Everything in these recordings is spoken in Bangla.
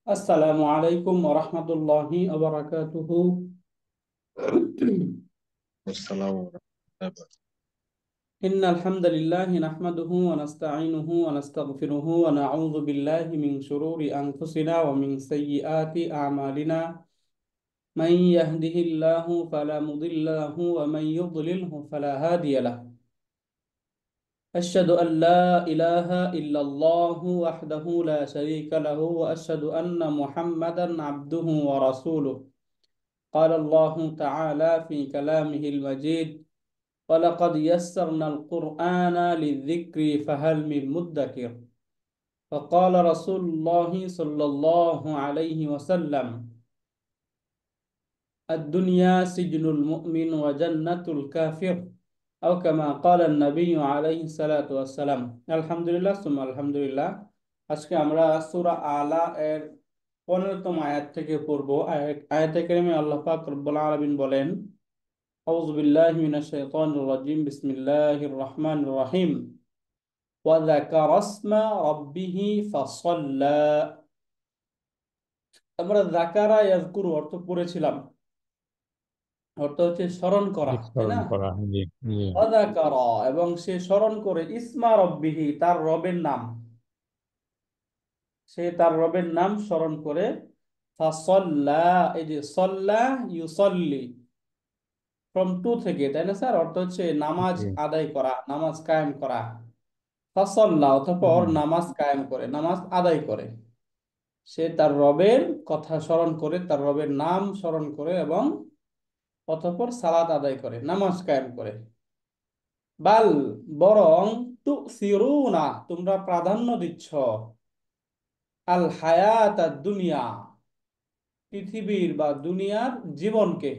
আসসালামু আলাইকুম ওয়া রাহমাতুল্লাহি ওয়া বারাকাতুহু। আসসালামু আলাইকুম। ইন্নাল হামদালিল্লাহি নাহমাদুহু ওয়া নাস্তাঈনুহু ওয়া নাস্তাগফিরুহু ওয়া নাউযু বিল্লাহি মিন শুরুরি আনফুসিনা ওয়া মিন সাইয়্যিআতি আ'মালিনা। মান ইয়াহদিহিল্লাহু ফালা মুদিল্লা লাহু ওয়া মান ইউদ্লিলহু ফালা হাদিয়া লাহু। আশহাদু আল লা ইলাহা ইল্লাল্লাহু ওয়াহদাহু লা শারীকা লাহু ওয়া আশহাদু আন্না মুহাম্মাদান আবদুহু ওয়া রাসূলুহু। قال الله تعالى في كلامه المجيد: ولقد يسرنا القرآن للذكر فهل من مدكر. وقال رسول الله صلى الله عليه وسلم: الدنيا سجن المؤمن وجنة الكافر، أو كما قال النبي عليه الصلاة والسلام. الحمد لله ثم الحمد لله। আজকে আমরা সূরা আলা এর 15তম আয়াত থেকে পড়ব। আয়াতে কারিমে আল্লাহ পাক রব্বুল আলামিন বলেন: আউযু বিল্লাহি মিনাশ শাইতানির রাজিম, বিসমিল্লাহির রহমানির রহিম। ওয়া যাকারা ইসমা রাব্বিহি ফাসাল্লা। আমরা যাকারা ইয়াযকুরু অর্থ পড়েছিলাম, অর্থ হচ্ছে স্মরণ করা, তাই স্মরণ না? করা, জি জি। ওয়া যাকারা এবং সে স্মরণ করে ইসমা রাব্বিহি তার রবের নাম, সে তার রবের নাম স্মরণ করে। ফাসাল্লা, এই যে সাল্লা ইউসাল্লি, ফ্রম টু থেকে, তাই না স্যার? অর্থ হচ্ছে নামাজ জি। আদায় করা, নামাজ কায়েম করা। ফাসাল্লা অতঃপর হুম, নামাজ কায়েম করে, নামাজ আদায় করে। সে তার রবের কথা স্মরণ করে, তার রবের নাম স্মরণ করে এবং অতঃপর সালাত আদায় করে, নামাজ কায়েম করে। বাল, বরং তুসিরুনা, তোমরা প্রাধান্য দিচ্ছ, আল হায়াত আর দুনিয়া, পৃথিবীর বা দুনিয়ার জীবনকে।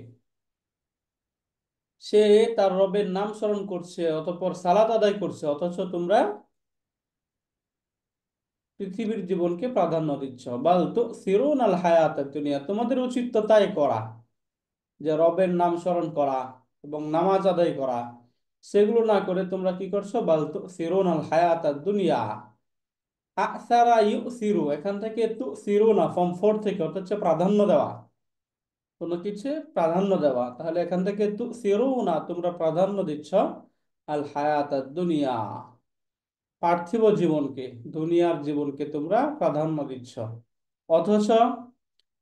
সে তার রবের নাম স্মরণ করছে, অতঃপর সালাত আদায় করছে, অথচ তোমরা পৃথিবীর জীবনকে প্রাধান্য দিচ্ছ। বাল তুসিরুন আল হায়াত আর দুনিয়া, তোমাদের উচিত তো তাই করা, যে রবের নাম স্মরণ করা এবং নামাজ আদায় করা। সেগুলো না করে তোমরা কি করছো? বাল তুসিরুন আল হায়াত আর দুনিয়া। আসারা ইউসিরু, এখান থেকে তুসিরুনা ফর্ম ফোর থেকে, অর্থাৎ হচ্ছে প্রাধান্য দেওয়া, কোনো কিছু প্রাধান্য দেওয়া। তাহলে এখান থেকে তুসিরুনা, তোমরা প্রাধান্য দিচ্ছ, আল হায়াত আর দুনিয়া, পার্থিব জীবনকে, দুনিয়ার জীবনকে তোমরা প্রাধান্য দিচ্ছ। অথচ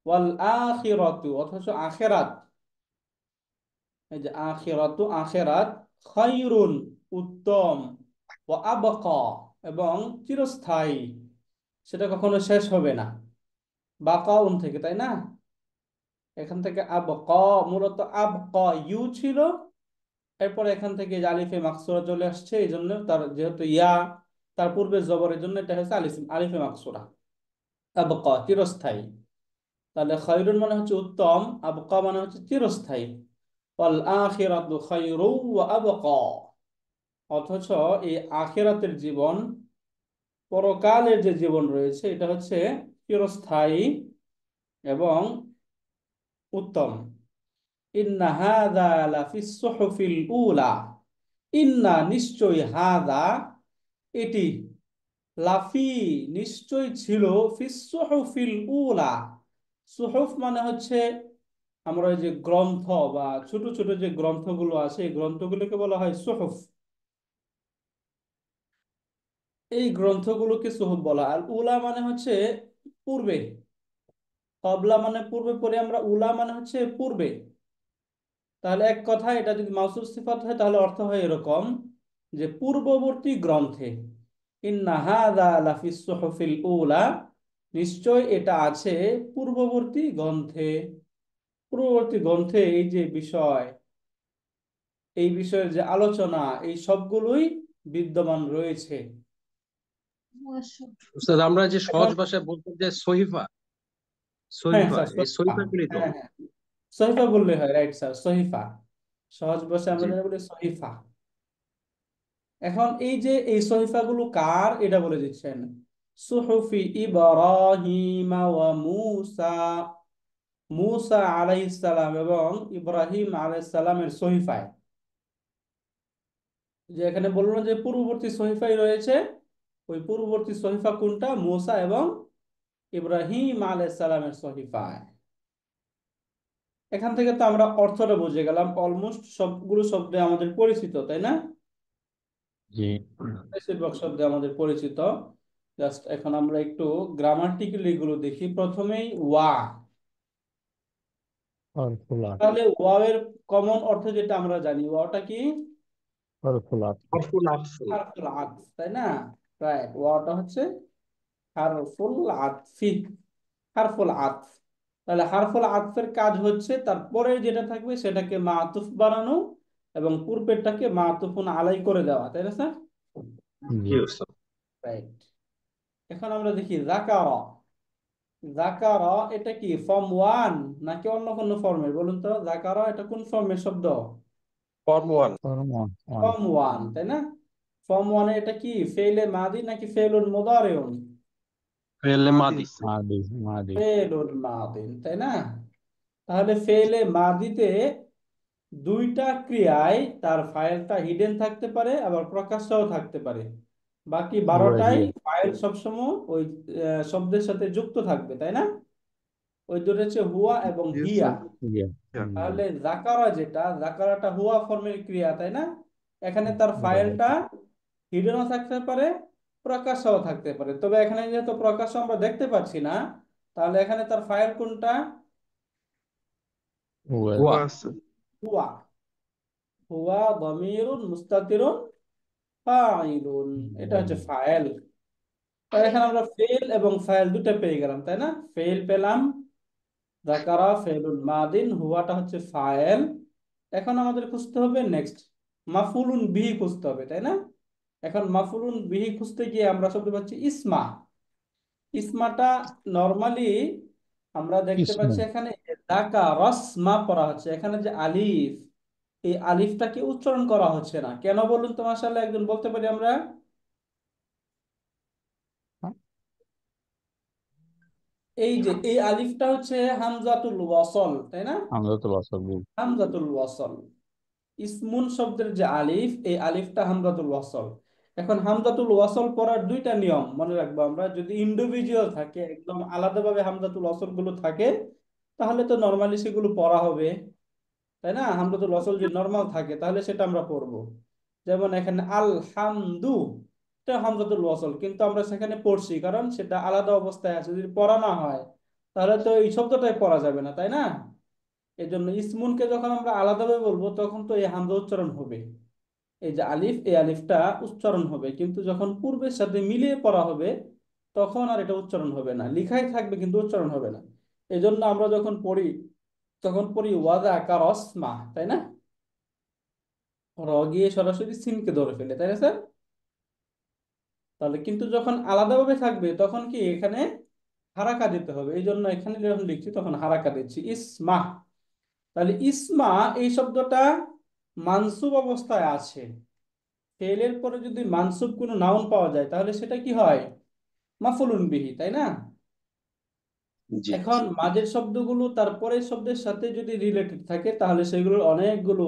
ওয়াল আখিরাতু, অথচ আখেরাত, এই যে আখিরাতু, আখেরাত, খায়রুন, উত্তম, ওয়া আবকা, এবং চিরস্থায়ী, সেটা কখনো শেষ হবে না। বাকাউন থেকে, তাই না? এখান থেকে আবকা, মূলত আবকা ইউ ছিল, এরপর এখান থেকে যে আলিফে মাকসুরা চলে আসছে, এই জন্য তার যেহেতু ইয়া তার পূর্বে জবরের জন্য এটা হচ্ছে আলিফে মাকসুরা। আবকা চিরস্থায়ী। তাহলে খায়রুন মানে হচ্ছে উত্তম, আবকা মানে হচ্ছে চিরস্থায়ী। ওয়াল আখিরাতু খায়রু ওয়া আবকা, অথচ এই আখিরাতের জীবন, পরকালের যে জীবন রয়েছে, এটা হচ্ছে চিরস্থায়ী এবং উত্তম। ইন্না হাযা লাফিস সুহুফিল উলা, ইন্না নিশ্চয়, হাযা এটি, লাফি নিশ্চয় ছিল, ফিস সুহুফিল উলা, সুহুফ মানে হচ্ছে আমরা ওই যে গ্রন্থ বা ছোট ছোট যে গ্রন্থগুলো আছে, এই গ্রন্থগুলোকে বলা হয় সুহুফ। এই গ্রন্থগুলোকে সুহুফ বলা। আর উলা মানে হচ্ছে পূর্বে, কবলা মানে পূর্বে পড়ে আমরা, উলা মানে হচ্ছে পূর্বে। তাহলে এক কথায় এটা যদি মাউসুফ সিফাত হয়, তাহলে অর্থ হয় এরকম, যে পূর্ববর্তী গ্রন্থে। ইন্না হাযা লাফিস সুহুফিল উলা, নিশ্চয় এটা আছে পূর্ববর্তী গ্রন্থে। পূর্ববর্তী গ্রন্থে এই যে বিষয়, এই বিষয়ের যে আলোচনা, এই সবগুলোই বিদ্যমান রয়েছে। উস্তাদ, আমরা যে সহজ এখন, ভাষায় বলতাম যে সহিফা, হ্যাঁ সহিফা স্যার, এই সহিফা। সহিফা গুলি তো। হ্যাঁ হ্যাঁ, সহিফা বললে হয়, রাইট স্যার, সহিফা। সহজ ভাষায় আমরা জি। যেটা বলি সহিফা। এখন এই যে এই সহিফাগুলো কার, এটা বলে দিচ্ছেন। সুহুফি ইব্রাহিম ওয়া মূসা, মূসা আলাইহিস সালাম এবং ইব্রাহিম আলাইহিস সালামের সহিফায়। যে এখানে বললো যে পূর্ববর্তী সহিফায় রয়েছে, ওই পূর্ববর্তী সহিফা কোনটা? মূসা এবং ইব্রাহিম আলাইহিস সালামের সহিফায়। এখান থেকে তো আমরা অর্থটা বুঝে গেলাম, অলমোস্ট সবগুলো শব্দে আমাদের পরিচিত, তাই না? জি। বেশিরভাগ শব্দে আমাদের পরিচিত। জাস্ট এখন আমরা একটু গ্রামাটিক্যালি এগুলো দেখি। প্রথমেই ওয়া। হরফুল তাহলে ওয়াও এর কমন অর্থ যেটা আমরা জানি, ওয়াওটা কি? হরফুল আতফ। হরফুল আতফ। হারফুল আতফ, তাই না? রাইট, ওয়াওটা হচ্ছে হারফুল আতফি। হারফুল আতফ। তাহলে হারফুল আতফের কাজ হচ্ছে তারপরে যেটা থাকবে সেটাকে মাতুফ বানানো এবং পূর্বেরটাকে মাতুফুন আলাই করে দেওয়া, তাই না স্যার? জি ওস্তাদ। রাইট। এখন আমরা দেখি যাকারা। যাকারা এটা কি ফর্ম ওয়ান নাকি অন্য কোনো ফর্মের, বলুন তো? যাকারা এটা কোন ফর্মের শব্দ? Form one. ফর্ম ওয়ান, তাই না? ফর্ম ওয়ানে এটা কি ফেলে মাদি নাকি ফেলুন মুদারিউন? ফেলে মাদি। মাদি মাদি। ফেলুন মাদিন, তাই না? তাহলে ফেলে মাদিতে দুইটা ক্রিয়ায় তার ফাইলটা হিডেন থাকতে পারে আবার প্রকাশ্যও থাকতে পারে। বাকি হুয়া 12টাই হিয়া। ফাইল সবসময় ওই শব্দের সাথে যুক্ত থাকবে, তাই না? ওই দুটো হচ্ছে হুয়া এবং Yes, হিয়া। sir. হিয়া। তাহলে জাকারা যেটা, জাকারাটা হুয়া ফর্মের ক্রিয়া, তাই না? এখানে তার ফাইলটা হিডেনও থাকতে পারে, প্রকাশ্যও থাকতে পারে। তবে এখানে যেহেতু প্রকাশ্য আমরা দেখতে পাচ্ছি না, তাহলে এখানে তার ফাইল কোনটা? হুয়া। হুয়া। হুয়া। হুয়া দমিরুন মুস্তাতিরুন ফাইলুন, এটা হচ্ছে ফাইল। তাহলে এখানে আমরা ফেল এবং ফাইল দুটো পেয়ে গেলাম, তাই না? ফেল পেলাম, যাকারা ফেলুল মাদিন, হুয়াটা হচ্ছে ফাইল। এখন আমাদের খুঁজতে হবে নেক্সট মাফুলুন বিহি খুঁজতে হবে, তাই না? এখন মাফুলুন বিহি খুঁজতে গিয়ে আমরা শব্দ পাচ্ছি ইসমা। ইসমাটা নরমালি আমরা দেখতে ইসমু। পাচ্ছি এখানে দাকা রসমা পড়া হচ্ছে, এখানে যে আলিফ, এই আলিফটাকে উচ্চারণ করা হচ্ছে না কেন, বলুন তো? মাশাআল্লাহ, একজন বলতে পারি আমরা? এই যে এই আলিফটা হচ্ছে হামজাতুল ওয়াসল, তাই না? হামজাতুল ওয়াসল জি। হামজাতুল ওয়াসল। ইসমুন শব্দের যে আলিফ, এই আলিফটা হামজাতুল ওয়াসল। এখন হামজাতুল ওয়াসল পড়ার দুইটা নিয়ম মনে রাখবো আমরা। যদি ইন্ডিভিজুয়াল থাকে, একদম আলাদাভাবে হামজাতুল ওয়াসল গুলো থাকে, তাহলে তো নর্মালি সেগুলো পড়া হবে, তাই না? হামজাতুল ওয়াসল যদি নর্মাল থাকে তাহলে সেটা আমরা পড়বো। যেমন এখানে আলহামদু, এটা হামজাতুল ওয়াসল, কিন্তু আমরা সেখানে পড়ছি কারণ সেটা আলাদা অবস্থায় আছে। যদি পড়া না হয় তাহলে তো এই শব্দটাই পড়া যাবে না, তাই না? এই জন্য ইসমুনকে যখন আমরা আলাদাভাবে বলবো তখন তো এই হামজা উচ্চারণ হবে। এই যে আলিফ, এই আলিফটা উচ্চারণ হবে, কিন্তু যখন পূর্বের সাথে মিলিয়ে পড়া হবে তখন আর এটা উচ্চারণ হবে না। লিখাই থাকবে কিন্তু উচ্চারণ হবে না। এই জন্য আমরা যখন পড়ি তখন পড়ি ওয়াদা কারসমা, তাই না? র গিয়ে সরাসরি সিনকে ধরে ফেলে, তাই না স্যার? তাহলে কিন্তু যখন আলাদাভাবে থাকবে তখন কি এখানে হারাকা দিতে হবে। এই জন্য এখানে যখন লিখছি তখন হারাকা দিচ্ছি ইসমা। তাহলে ইসমা এই শব্দটা মানসুব অবস্থায় আছে। ফেলের পরে যদি মানসুব কোনো নাউন পাওয়া যায় তাহলে সেটা কি হয়? মাফুলুন বিহি, তাই না? জি। এখন মাঝের শব্দগুলো তারপরের শব্দের সাথে যদি রিলেটেড থাকে তাহলে সেগুলোর অনেকগুলো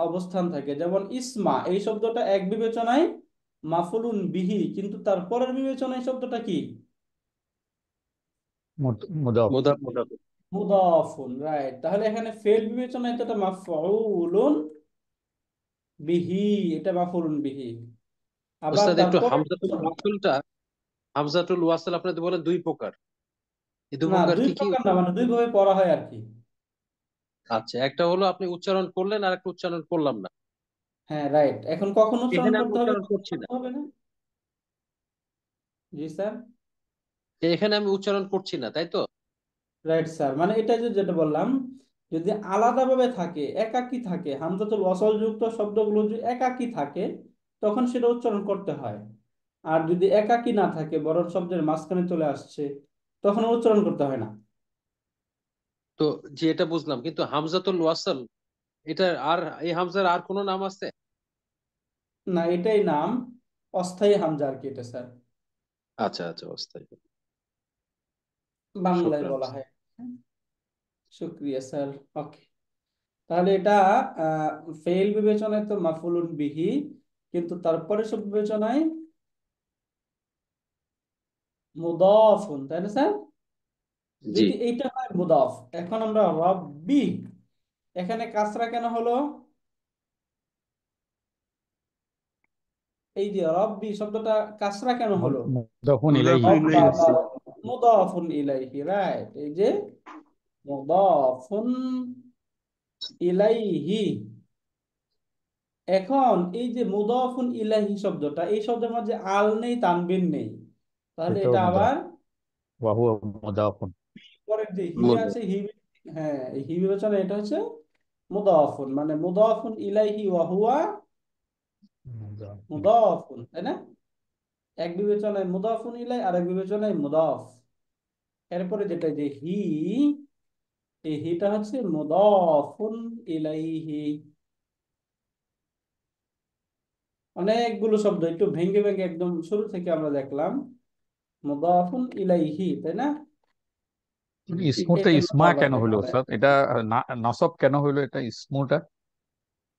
অবস্থান থাকে। যেমন ইসমা এই শব্দটা এক বিবেচনায় মাফুলুন বিহি, কিন্তু তারপরের বিবেচনায় শব্দটা কি? মুদাফ। মুদাফ মুদাফ। মুদাফুন, রাইট। তাহলে এখানে ফেল বিবেচনায় তো এটা মাফউলুন বিহি, এটা মাফুলুন বিহি। আবার ওস্তাদ একটু তারপর হামজাতুল ওয়াসলটা, হামজাতুল ওয়াসল আপনাদের বলেন দুই প্রকার, এই দু না, প্রকার দুই কি কি? প্রকার না, মানে দুই ভাবে পড়া হয় আর কি। আচ্ছা, একটা হলো আপনি উচ্চারণ করলেন আর একটা উচ্চারণ করলাম না। হ্যাঁ, রাইট। এখন কখন উচ্চারণ এখানে আমি করতে হবে উচ্চারণ কখন করছি না। করতে হবে না? জি স্যার। এখানে আমি উচ্চারণ করছি না, তাই তো? রাইট স্যার, মানে এটা যে যেটা বললাম, যদি আলাদাভাবে থাকে, একাকী থাকে, হামজাতুল ওয়াসল যুক্ত শব্দগুলো যদি একাকী থাকে তখন সেটা উচ্চারণ করতে হয়। আর যদি একাকী না থাকে বরং শব্দের মাঝখানে চলে আসছে তখন উচ্চারণ করতে হয় না। তো যে এটা বুঝলাম, কিন্তু হামজাতুল ওয়াসল, এটা আর এই হামজার আর কোনো নাম আছে? না, এটাই নাম, অস্থায়ী হামজা আর কি এটা স্যার, আচ্ছা আচ্ছা, অস্থায়ী। বাংলায় শুক্রান। বলা হয়। শুক্রিয়া স্যার। ওকে। তাহলে এটা ফেল বিবেচনায় তো মাফুলুন বিহি, কিন্তু তারপরে সব বিবেচনায় মুদাফুন, তাই না স্যার? জি। যদি এইটা হয় মুদাফ, এখন আমরা রব্বি, এখানে কাসরা কেন হলো? এই যে রব্বি শব্দটা কাসরা কেন হলো? মুদাফুন ইলাইহি। মুদাফিন ইলাইহি আছে। মুদাফুন ইলাইহি, রাইট। এই যে মুদাফুন ইলাইহি। এখন এই যে মুদাফুন ইলাইহি শব্দটা, এই শব্দের মধ্যে আল নেই, তানবিন নেই, তাহলে এটাও এটা মুদাফ, আবার ওয়া হুয়া মুদাফুন। পরের যে হি মুদাফ। আছে, হি, হ্যাঁ, এই হি বিবেচনা এটা হচ্ছে মুদাফুন, মানে মুদাফুন ইলাইহি ওয়া হুয়া মুদাফুন। মুদাফুন, তাই না? এক বিবেচনায় মুদাফুন ইলাই, আর এক বিবেচনায় মুদাফ। এরপরে যেটা যে হি, এই হিটা হচ্ছে মুদাফুন ইলাইহি। অনেকগুলো শব্দ একটু ভেঙে ভেঙে একদম শুরু থেকে আমরা দেখলাম, মুদাফুন ইলাইহি, তাই না? এই ইসমুটা জন্য ইসমা বারবার কেন হলো দেখা যায় স্যার? এটা নাসব কেন হলো এটা ইসমুটা?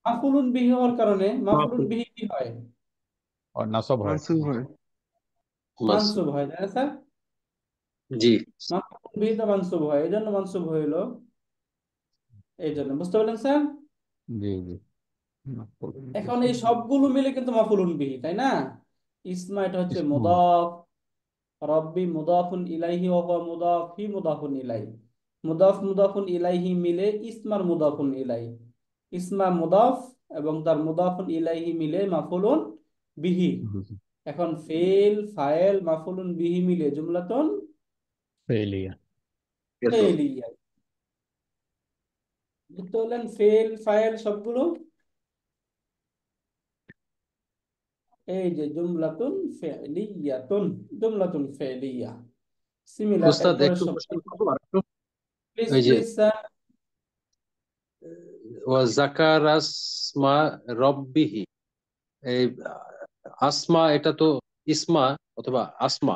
মাফুলুন বিহি হওয়ার কারণে। মাফুলুন মাফুল। বিহি কি হয়? আর নাসব হয়। মানসুব হয়। মাসুদ। মানসুব হয়, তাই না স্যার? জি। মাফুলুন বিহিটা মানসুব হয়, এই জন্য মানসুব হইলো। এই জন্য, বুঝতে পারলেন স্যার? জি জি। মাফউল এখন এই সবগুলো মিলে কিন্তু মাফুলুন বিহি, তাই না? ইসমা এটা হচ্ছে ইসমু। মুদাফ, রব্বি মুদাফুন ইলাইহি ওয়া হুয়া মুদাফ, হি মুদাফুন ইলাইহি। মুদাফ মুদাফুন ইলাইহি মিলে ইসমার মুদাফুন ইলাইহি। ইসমা মুদাফ এবং তার মুদাফুন ইলাইহি মিলে মাফুলুন বিহি। এখন ফেল, ফাইল, মাফুলুন বিহি মিলে জুমলাতুন ফেলিয়া। এত। ফেলিয়া। বুঝতে পারলেন? ফেল, ফাইল সবগুলো এই যে জুমলাতুন ফেলিয়াতুন, জুমলাতুন ফেলিয়া। সিমিলার উস্তাদ এরপরে একটু শব্দ। কোশ্চেন করবো আরেকটু? প্লিজ ওই যে প্লিজ স্যার। ওয়া যাকারাসমা রব্বিহি, এই আসমা এটা তো ইসমা অথবা আসমা।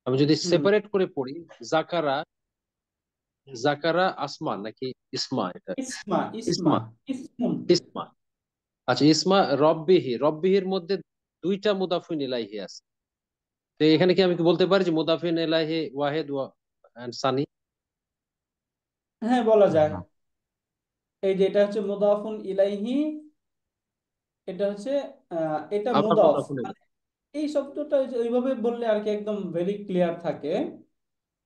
আমি যদি হুম, সেপারেট করে পড়ি, জাকারা, জাকারা আসমা নাকি ইসমা এটা? ইসমা, ইসমা, ইসমা। ইসমুন। ইসমা। আচ্ছা, ইসমা রব্বিহি, রব্বিহির মধ্যে দুইটা মুদাফিন ইলাইহি আছে। তো এখানে কি আমি কি বলতে পারি যে মুদাফিন ইলাইহি ওয়াহিদ এন্ড সানি? হ্যাঁ, বলা যায়। এই যে এটা হচ্ছে মুদাফুন ইলাইহি, এটা হচ্ছে এটা আবার মুদাফ, মুদাফিন মানে ইলাইহি। এই শব্দটা ওই যে ওইভাবে বললে আর কি একদম ভেরি ক্লিয়ার থাকে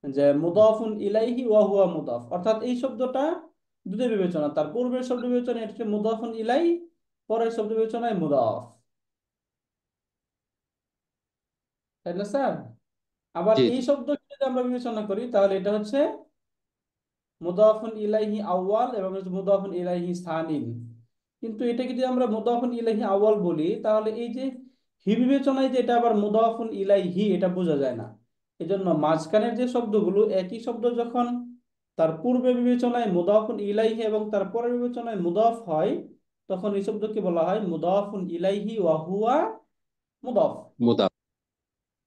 যে মুদাফুন ইলাইহি ওয়া হুয়া মুদাফ, অর্থাৎ এই শব্দটা দুটো বিবেচনা, তার পূর্বের শব্দ বিবেচনা এটা হচ্ছে মুদাফুন ইলাই, পরের শব্দ বিবেচনায় মুদাফ, তাই না স্যার? আবার জি এই জি। শব্দ যদি আমরা বিবেচনা করি তাহলে এটা হচ্ছে মুদাফুন ইলাইহি আউয়াল এবং হচ্ছে মুদাফুন ইলাইহি সানিন। কিন্তু এটাকে যদি আমরা মুদাফুন ইলাইহি আউয়াল বলি তাহলে এই যে হি বিবেচনায় যে এটা আবার মুদাফুন ইলাইহি, এটা বোঝা যায় না। এজন্য মাঝখানের যে শব্দগুলো, একই শব্দ যখন তার পূর্বে বিবেচনায় মুদাফুন ইলাইহি এবং তার পরের বিবেচনায় মুদাফ হয়, তখন এই শব্দকে বলা হয় মুদাফুন ইলাইহি ওয়া হুয়া মুদাফ। মুদাফ।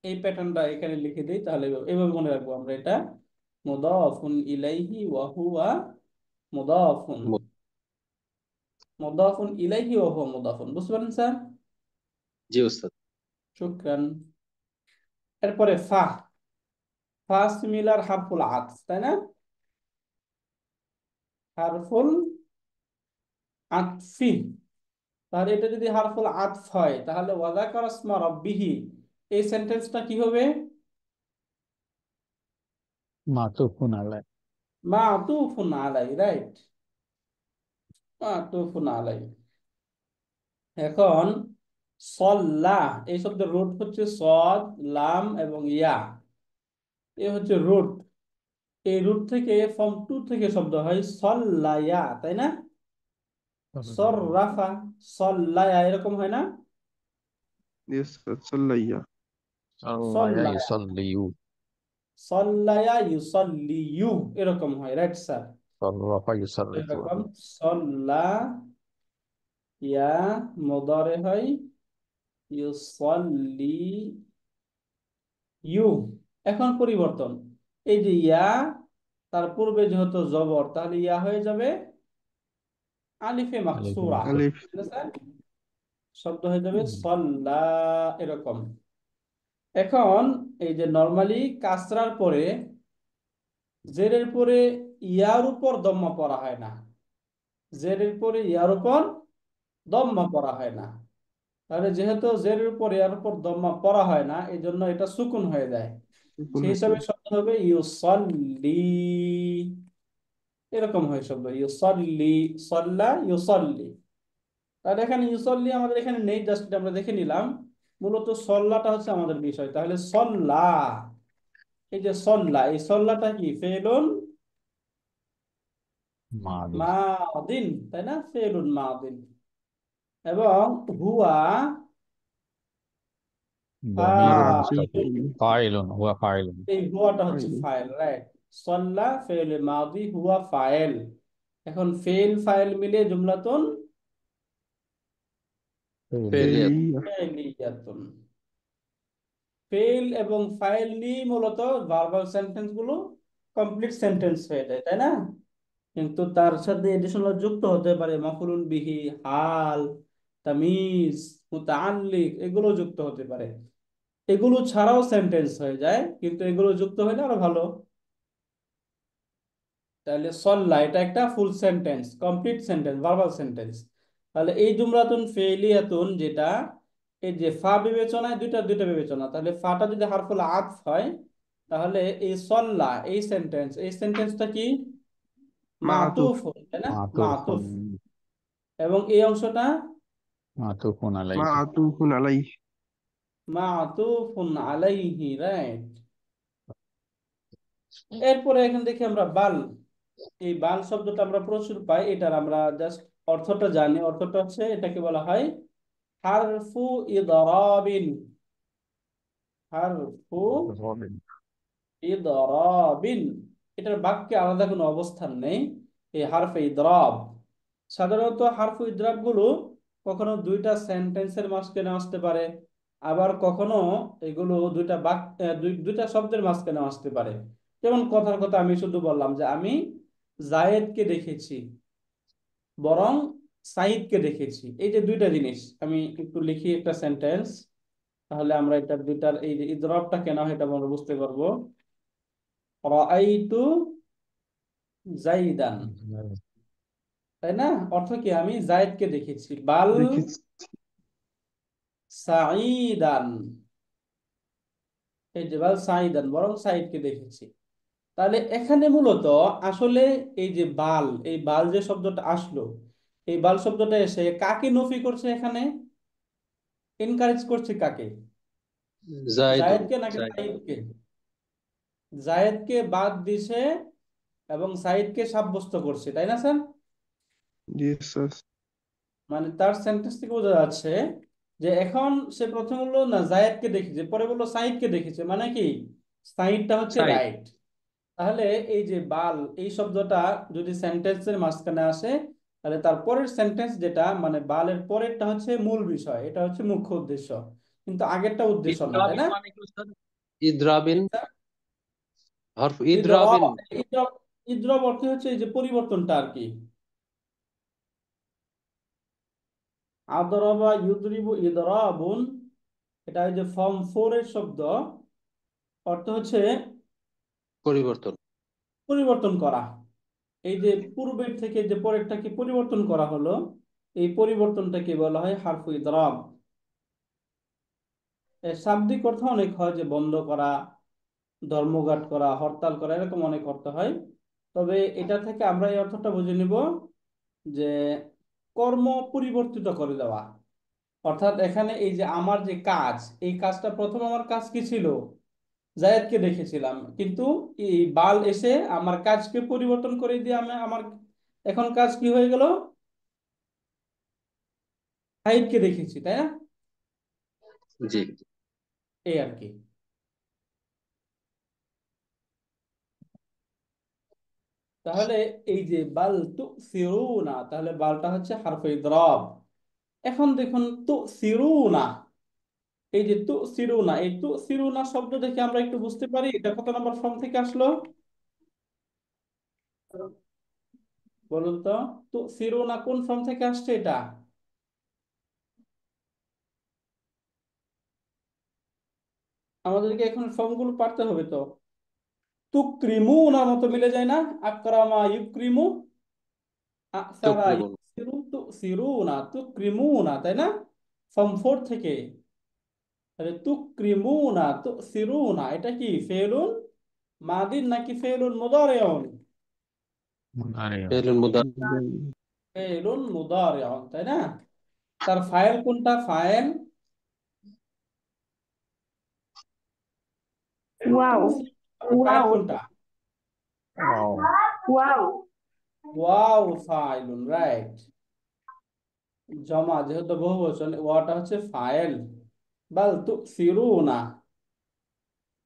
এই প্যাটার্নটা এখানে লিখে দিই, তাহলে এভাবে মনে রাখবো আমরা এটা, মুদাফুন ইলাইহি ওয়া হুয়া মুদাফুন, মুদাফুন ইলাইহি ওয়া হুয়া মুদাফুন। বুঝতে পারেন স্যার? জি উস্তাদ। শুকরান। এরপরে ফা, ফা সিমিলার হারফুল আতফ, তাই না? হারফুল আতফি। তাহলে এটা যদি হারফুল আতফ হয় তাহলে ওয়াযাকারা ইসমা রাব্বিহি, এই সেন্টেন্সটা কি হবে? মাতুফুন আলাই। মাতুফুন আলাই, রাইট, মাতুফুন আলাই। এখন সল্লাহ, এই শব্দের রুট হচ্ছে সদ, লাম এবং ইয়া, এ হচ্ছে রুট। এই রুট থেকে ফর্ম টু থেকে শব্দ হয় সল্লায়া, তাই না? সররাফা, সল্লায়া, এরকম হয় না? ইয়েস সাল্লাইয়া। আল্লাহ সল্লায়া, ইউসাল্লিয়ু। সল্লায়া ইউসাল্লিয়ু, এরকম হয়, রাইট স্যার। সাররাফা ইউসাররিফু। এরকম সল্লা, ইয়া মুদারে হয় ইউসাল্লি ইউ। এখন পরিবর্তন, এই যে ইয়া, তার পূর্বে যেহেতু জবর তাহলে ইয়া হয়ে যাবে আলিফে আলাইহি মাকসুরা, মাকসুদ। আলিফ। তাই না স্যার? শব্দ হয়ে যাবে সল্লা, এরকম। এখন এই যে নর্মালি কাসরার পরে জেরের পরে ইয়ার উপর দম্মা পড়া হয় না, জেরের পরে ইয়ার উপর দম্মা পড়া হয় না। তাহলে যেহেতু জেরের উপর ইয়ার উপর দম্মা পড়া হয় না, এই জন্য এটা সুকুন হয়ে যায়। সুকুন সেই হয়ে হিসাবে যায়। শব্দ হবে ইউসাল্লি, এরকম হয় শব্দ ইউসাল্লি, সাল্লা ইউসাল্লি। তাহলে এখানে ইউসাল্লি আমাদের এখানে নেই, জাস্ট আমরা দেখে নিলাম। মূলত সল্লাটা হচ্ছে আমাদের বিষয়। তাহলে সল্লা, এই যে সল্লা, এই সল্লাটা কি ফেলুন মাদি মাদিন, তাই না? ফেলুন মাদিন। এবং হুয়া দমিরুল ফাইলুন, মুস্তাতির ফাইলুন হুয়া ফাইলুন এই হুয়াটা হচ্ছে ফাইলুন। ফাইল, রাইট। সল্লা ফেল মাদি, হুয়া ফাইল। এখন ফেল ফাইল মিলে জুমলাতুন ফেলিয়া ফেলিয়াত। ফেলিয়া। ফাইলিয়াতুন। ফেল এবং ফাইল নিয়ে মূলত ভার্বাল সেন্টেন্স গুলো কমপ্লিট সেন্টেন্স হয়ে যায়, তাই না? কিন্তু তার সাথে এডিশনাল যুক্ত হতে পারে মাফউলুন বিহি, হাল, তামিজ, মুতাআল্লিক, এগুলো যুক্ত হতে পারে। এগুলো ছাড়াও সেন্টেন্স হয়ে যায়, কিন্তু এগুলো যুক্ত হলে আরো ভালো। তাহলে সল্লা এটা একটা full sentence, complete sentence, verbal sentence. তাহলে এই জুমলাতুন ফেলিয়াতুন যেটা, এই যে ফা বিবেচনায় দুইটা দুইটা বিবেচনা, তাহলে ফাটা যদি হারফুল আতফ হয়, তাহলে এই সল্লা এই সেন্টেন্স, এই সেন্টেন্সটা কি মাতুফ। মাতুফ, তাই না? মাতুফুন মাতুফ। এবং এই অংশটা মাতুফুন আলাইহি মাতুফুন আলাইহি। মাতুফুন আলাইহি, রাইট। এরপরে এখানে দেখি আমরা বাল, এই বাল শব্দটা আমরা প্রচুর পাই। এটার আমরা জাস্ট অর্থটা জানি। অর্থটা হচ্ছে, এটাকে বলা হয় হারফু ইদরাবিন, হারফু রবিন ইদরাবিন। এটার বাক্যে আলাদা কোনো অবস্থান নেই। এই হারফে ইদরাব, সাধারণত হারফু ইদরাব গুলো কখনো দুইটা সেন্টেন্সের মাঝখানে আসতে পারে, আবার কখনো এগুলো দুইটা বাক্য, দুইটা শব্দের মাঝখানে আসতে পারে। যেমন কথার কথা আমি শুধু বললাম যে আমি জায়েদকে দেখেছি, বরং সাইদকে দেখেছি। এই যে দুইটা জিনিস, আমি একটু লিখি একটা সেন্টেন্স, তাহলে আমরা এটা দুইটার এই যে ইদরাবটা কেন হয় এটা আমরা বুঝতে পারবো। রাআইতু জাইদান, তাই না? অর্থ কি? আমি জায়েদকে দেখেছি। বাল দেখেছি। সাঈদান, এই যে বাল সাঈদান, বরং সাঈদকে দেখেছি। তাহলে এখানে মূলত আসলে এই যে বাল, এই বাল যে শব্দটা আসলো, এই বাল শব্দটা এসে কাকে নফি করছে এখানে? এনকারেজ করছে কাকে? জায়দুন। জায়েদকে নাকি জায়দ। সাঈদকে? জায়েদকে বাদ দিছে এবং সাঈদকে সাব্যস্ত করছে, তাই না স্যার? জি স্যার। মানে তার সেন্টেন্স থেকে বোঝা যাচ্ছে যে এখন সে প্রথম বললো না জায়েদকে দেখেছে, পরে বললো সাঈদকে দেখেছে, মানে কি সাঈদটা হচ্ছে সাইদ। রাইট। তাহলে এই যে বাল এই শব্দটা যদি সেন্টেন্সের মাঝখানে আসে, তাহলে তার পরের সেন্টেন্স যেটা, মানে বালের পরেরটা হচ্ছে মূল বিষয়, এটা হচ্ছে মুখ্য উদ্দেশ্য, কিন্তু আগেরটা উদ্দেশ্য না, তাই ইদ্রাবিন না? মানে কি উস্তাদ? ইদ্রাবিন, হরফ ইদরব, ইদ্রাবিন। ইদরব, ইদরব অর্থ হচ্ছে এই যে পরিবর্তনটা আর কি। আদরবা ইউদরিবু ইদরাবুন, এটা ওই যে ফর্ম 4 এর শব্দ। অর্থ হচ্ছে পরিবর্তন। পরিবর্তন করা। এই যে পূর্বের থেকে যে পরেরটাকে পরিবর্তন করা হলো, এই পরিবর্তনটাকে বলা হয় হারফু ইদরাব। এর শাব্দিক অর্থ অনেক হয়, যে বন্ধ করা, ধর্মঘাট করা, হরতাল করা, এরকম অনেক অর্থ হয়। তবে এটা থেকে আমরা এই অর্থটা বুঝে নিব যে কর্ম পরিবর্তিত করে দেওয়া। অর্থাৎ এখানে এই যে আমার যে কাজ, এই কাজটা প্রথম আমার কাজ কি ছিল? জায়েদকে দেখেছিলাম, কিন্তু এই বাল এসে আমার কাজকে পরিবর্তন করে দিয়ে আমি আমার এখন কাজ কি হয়ে গেল? সাইদকে দেখেছি, তাই না? জি। এই আর কি। তাহলে এই যে বাল তুসিরুনা, তাহলে বালটা হচ্ছে হারফে ইদরাব। এখন দেখুন তুসিরুনা, এই যে তুসিরুনা, এই তুসিরুনা শব্দ দেখে আমরা একটু বুঝতে পারি এটা কত নম্বর ফর্ম থেকে আসলো বলুন তো? তুসিরুনা কোন ফর্ম থেকে আসছে এটা? আমাদেরকে এখন ফর্মগুলো পারতে হবে তো। তুকরিমুনার মতো মিলে যায় না? আকরামা ইউক্রিমু, আসারা তুকরিমুন। ইউসিরু, তুসিরুনা, তুকরিমুনা, তাই না? ফর্ম 4 থেকে। তাহলে তুকরিমুনা তুসিরুনা এটা কি ফেলুন মাদিন নাকি ফেলুন মুদারিউন? আরে ফেলুল মুদার। ফেলুন মুদারিউন, তাই না? তার ফাইল কোনটা? ফাইল Wow. ফাইল Wow. কোনটা? ওয়াও Wow. ওয়াও ফাইলুন, রাইট। জমা যেহেতু বহুবচন, ওয়াটা হচ্ছে ফাইল। বাল তুসিরুনা।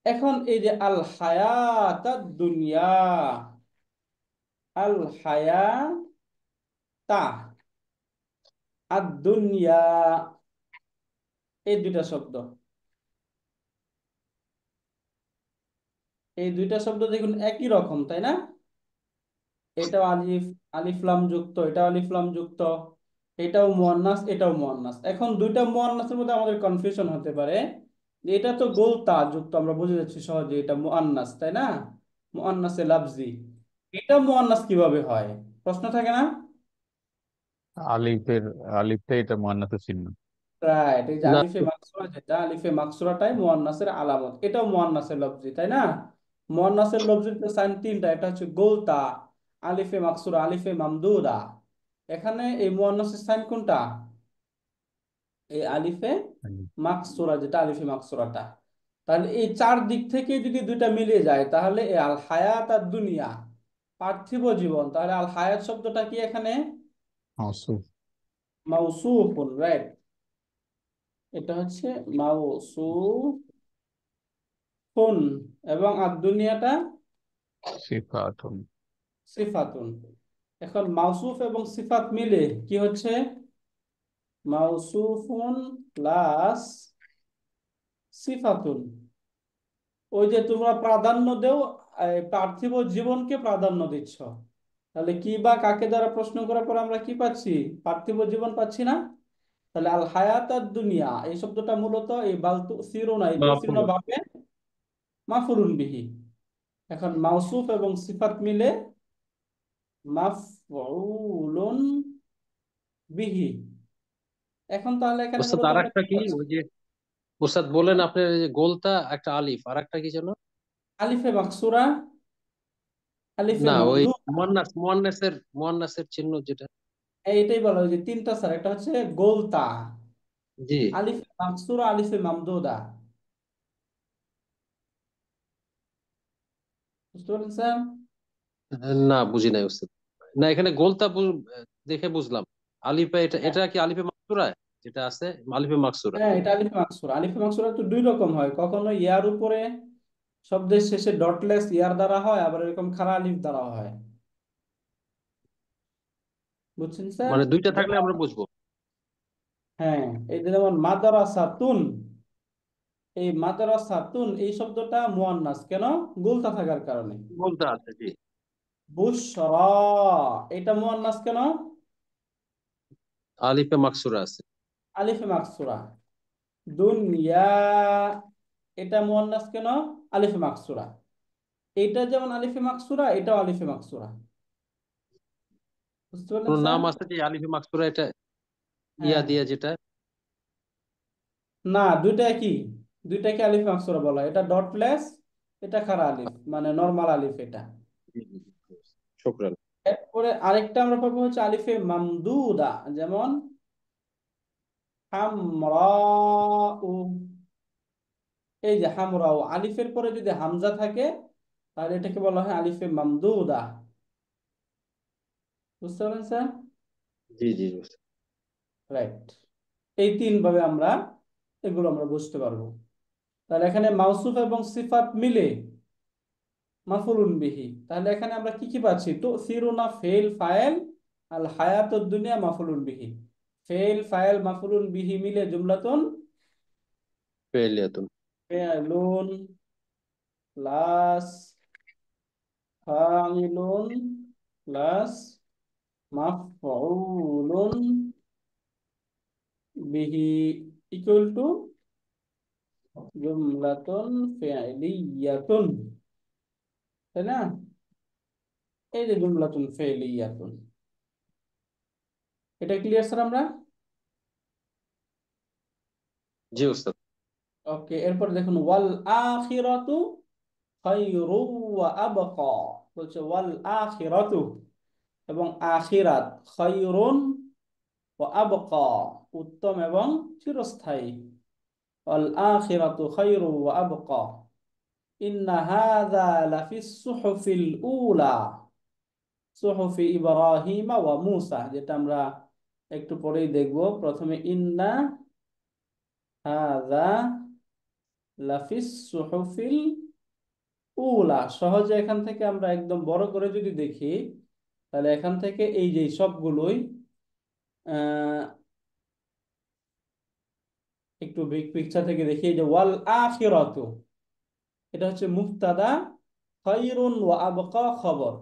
এখন এই যে আল হায়াতাদ দুনিয়া, আল হায়াতা আদ দুনিয়া, এই দুইটা শব্দ, এই দুইটা শব্দ দেখুন একই রকম, তাই না? এটাও আলিফ, আলিফ লাম যুক্ত, এটাও আলিফ লাম যুক্ত, এটাও মুয়ান্নাস, এটাও মুয়ান্নাস। এখন দুইটা মুয়ান্নাসের মধ্যে আমাদের কনফিউশন হতে পারে যে এটা তো গোলতা যুক্ত, আমরা বুঝে যাচ্ছি সহজে এটা মুয়ান্নাস, তাই না? মুয়ান্নাসে লাফজি, এটা মুয়ান্নাস কিভাবে হয়? প্রশ্ন থাকে না? আলিফের আলিফটা এটা মুয়ান্নাসের চিহ্ন। রাইট, এই যে না, আলিফে মাকসুরা, যেটা আলিফে মাকসুরাটাই মুয়ান্নাসের আলামত, এটাও মুয়ান্নাসের লফজি, তাই না? মুয়ান্নাসের লফজির তো সাইন তিনটা, এটা হচ্ছে গোলতা, আলিফে মাকসুরা, আলিফে মামদুদা। এখানে এই মুয়ান্নাসের সাইন কোনটা? এই আলিফে মাকসুরা, যেটা আলিফে মাকসুরাটা। তাহলে এই চার দিক থেকে যদি দুইটা মিলে যায় তাহলে এই আল হায়াত আর দুনিয়া, পার্থিব জীবন, তাহলে আল হায়াত শব্দটা কি এখানে? মাওসুফ। মাউসুফুন, রাইট। এটা হচ্ছে মাউসুফ ফুন, এবং আর দুনিয়াটা সিফাতুন। সিফাতুন। এখন মাউসুফ এবং সিফাত মিলে কি হচ্ছে? মাউসুফুন প্লাস সিফাতুন। ওই যে তোমরা প্রাধান্য দেও, পার্থিব জীবনকে প্রাধান্য দিচ্ছ, তাহলে কি বা কাকে দ্বারা প্রশ্ন করার পর আমরা কি পাচ্ছি? পার্থিব জীবন পাচ্ছি না? তাহলে আল হায়াত আর দুনিয়া এই শব্দটা মূলত এই বাল তুসিরুনা, এই তুসিরুনা মাফুল। ভাবে মাফুলুন বিহি। এখন মাউসুফ এবং সিফাত মিলে মাফউলুন বিহি। এখন তাহলে এখানে ওস্তাদ মূলত আর আমরা একটা কি কি, পাচ্ছি? ওই যে ওস্তাদ বলেন আপনার এই যে গোলতা একটা আলিফ, আর একটা কি যেন? আলিফে মাকসুরা, আলিফে না, ওই মামদুদ। মুয়ান্নাসের চিহ্ন যেটা। এইটাই বলা হয় যে তিনটা স্যার, একটা হচ্ছে গোলতা, জি। আলিফে মাকসুরা, আলিফে মামদুদা। বুঝতে পারলেন স্যার? না, বুঝি নাই ওস্তাদ। না, এখানে গোলতা দেখে বুঝলাম। আলিফে, এটা হ্যাঁ, এটা কি আলিফে মাকসুরা যেটা আছে? আলিফে মাকসুরা। হ্যাঁ, এটা আলিফে মাকসুরা। আলিফে মাকসুরা তো দুই রকম হয়, কখনো ইয়ার উপরে শব্দের শেষে ডটলেস ইয়ার দ্বারা হয়, আবার এরকম খাড়া আলিফ দ্বারা হয়। বুঝছেন স্যার? মানে দুইটা থাকলে যেমন, আমরা বুঝবো। হ্যাঁ, এই যে যেমন মাদ্রাসাতুন, এই মাদ্রাসাতুন এই শব্দটা মুয়ান্নাস কেন? গোলতা থাকার কারণে। গোলতা আছে, জি। বুশরা, এটা মুয়ান্নাস কেন? আলিফে মাকসুরা আছে। আলিফে মাকসুরা। দুনিয়া, এটা মুয়ান্নাস কেন? আলিফে মাকসুরা। এটা যেমন আলিফে মাকসুরা, এটাও আলিফে মাকসুরা। বুঝতে পারলেন কোন স্যার? নাম আছে যে আলিফে মাকসুরা, এটা ইয়া হ্যাঁ, দিয়া যেটা? না, দুইটা একই, দুইটাকে আলিফে মাকসুরা বলা হয়। এটা ডটলেস, এটা খাড়া আলিফ, মানে নরমাল আলিফ এটা। জি, জি, জি। শুকরান। এরপরে আরেকটা আমরা পাবো হচ্ছে আলিফে মামদুদা, যেমন হামরাউ। এই যে হামরাউ, আলিফের পরে যদি হামজা থাকে তাহলে এটাকে বলা হয় আলিফে মামদুদা। বুঝতে পারলেন স্যার? জি, জি। রাইট। এই তিন ভাবে আমরা এগুলো আমরা বুঝতে পারবো। তাহলে এখানে মাউসুফ এবং সিফাত মিলে মাফুলুন বিহি, তাহলে এখানে আমরা কি কি পাচ্ছি? তো সিরুনা ফেল ফাইল, আল হায়াতুদ দুনিয়া মাফুলুন বিহি। ফেল ফাইল মাফুলুন বিহি মিলে জুমলাতুন ফেলিয়াতুন। ফেলুন প্লাস ফাইলুন প্লাস মাফউলুন বিহি ইকুয়াল টু জুমলাতুন ফি'লিয়াতুন, তাই না? এই যে জুমলাতুন ফি'লিয়াতুন, এটা ক্লিয়ার স্যার আমরা? জি উস্তাদ। ওকে, এরপর দেখুন ওয়াল আখিরাতু খায়রু ওয়া আবকা, বলছে ওয়াল আখিরাতু, এবং আখিরাত, খায়রুন ওয়া আবকা, উত্তম এবং চিরস্থায়ী। ওয়াল আখিরাতু খায়রু ওয়া আবকা ইন্না হাযা লাফিস সুহুফিল উলা সুহুফি ইব্রাহিম ওয়া মূসা, যেটা আমরা একটু পরেই দেখব। প্রথমে ইন্না হাযা লাফিস সুহুফিল উলা, সহজে এখান থেকে আমরা একদম বড় করে যদি দেখি, তাহলে এখান থেকে এই যে সবগুলোই আহ, একটু বিগ পিকচার থেকে দেখি। এই যে ওয়াল আখিরাতু, এটা হচ্ছে মুবতাদা, খায়রুন ওয়া আবকা খবর,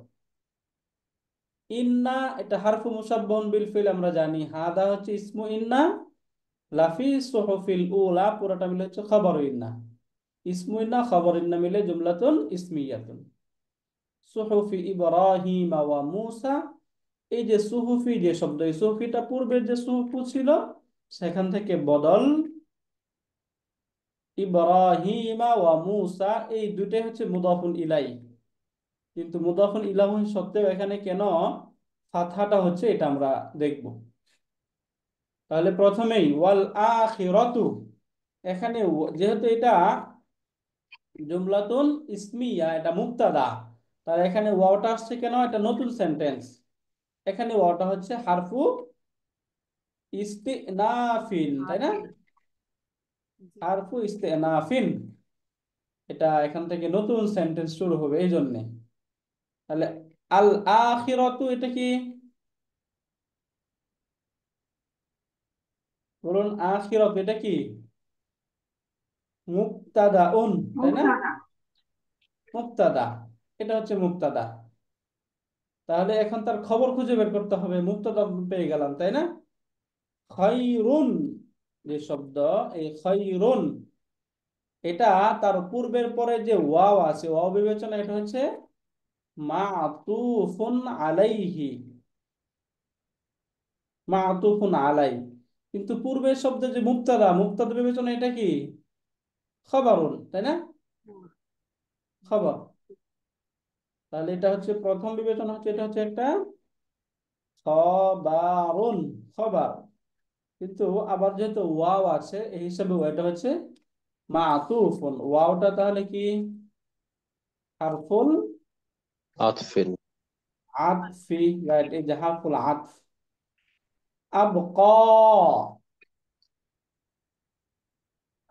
ইন্না এটা হারফু মুসাব্বাহুন বিল ফিল আমরা জানি, হাদা হচ্ছে ইসমু ইন্না, লাফি সুহুফিল উলা পুরোটা মিলে হচ্ছে খবর ইন্না, ইসমু ইন্না খবর ইন্না মিলে জুমলাতুন ইসমিয়াতুন। সুহুফি ইব্রাহিম ওয়া মূসা, এই যে সুহুফি যে শব্দ, এই সুহুফিটা পূর্বের যে সুহুফু ছিল সেখান থেকে বদল, ইব্রাহিমা ওয়া মূসা এই দুইটাই হচ্ছে মুদাফুন ইলাই, কিন্তু মুদাফুন ইলাহ সত্ত্বেও এখানে কেন ফাতহাটা হচ্ছে এটা আমরা দেখব। তাহলে প্রথমেই ওয়াল আখিরাতু, এখানে যেহেতু এটা জুমলাতুন ইসমিয়া, এটা মুবতাদা, তাহলে এখানে ওয়াওটা আসছে কেন? এটা নতুন সেন্টেন্স, এখানে ওয়াওটা হচ্ছে হারফু ইস্তিনাফিন, তাই না? হারফু ইস্তিনাফিন, এটা এখান থেকে নতুন সেন্টেন্স শুরু হবে এই জন্য। তাহলে আল আখিরাতু এটা কি? বলুন, আখিরাত এটা কি? মুবতাদাউন, তাই না? মুবতাদা, এটা হচ্ছে মুবতাদা। তাহলে এখন তার খবর খুঁজে বের করতে হবে, মুবতাদা পেয়ে গেলাম, তাই না? খায়রুন যে শব্দ, এই খায়রুন, এটা তার পূর্বের পরে যে ওয়াও আছে, ওয়াও বিবেচনা এটা হচ্ছে মাতুফুন আলাইহি, মাতুফুন আলাই, কিন্তু পূর্বের শব্দে যে মুবতাদা, মুবতাদা বিবেচনা এটা কি? খবরুন, তাই না? খবর। তাহলে এটা হচ্ছে প্রথম বিবেচনা হচ্ছে, এটা হচ্ছে একটা খবরুন, খবর। কিন্তু আবার যেহেতু ওয়াও আছে এই হিসাবে এটা হচ্ছে মাতুফুন, ওয়াওটা তাহলে কি? হারফুল আতফিন। আতফি, রাইট, এই যে হারফুল আতফ। আবকা,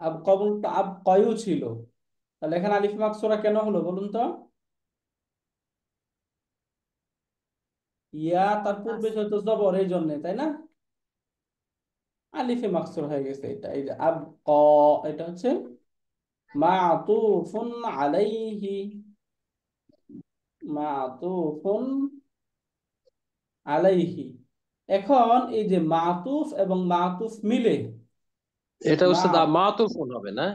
আবকা বলতে আবকায়ু ছিল, তাহলে এখানে আলিফ মাকসুরা কেন হলো বলুন তো? ইয়া তার পূর্বে যেহেতু জবর এই জন্য, তাই না? আলিফে মাকসুর হয়ে গেছে এটা। এই যে আবকা, এটা হচ্ছে মাতুফুন আলাইহি, মাতুফুন আলাইহি। এখন এই যে মাতুফ এবং মাতুফ মিলে, এটা মা, উস্তাদ মাতুফুন হবে না?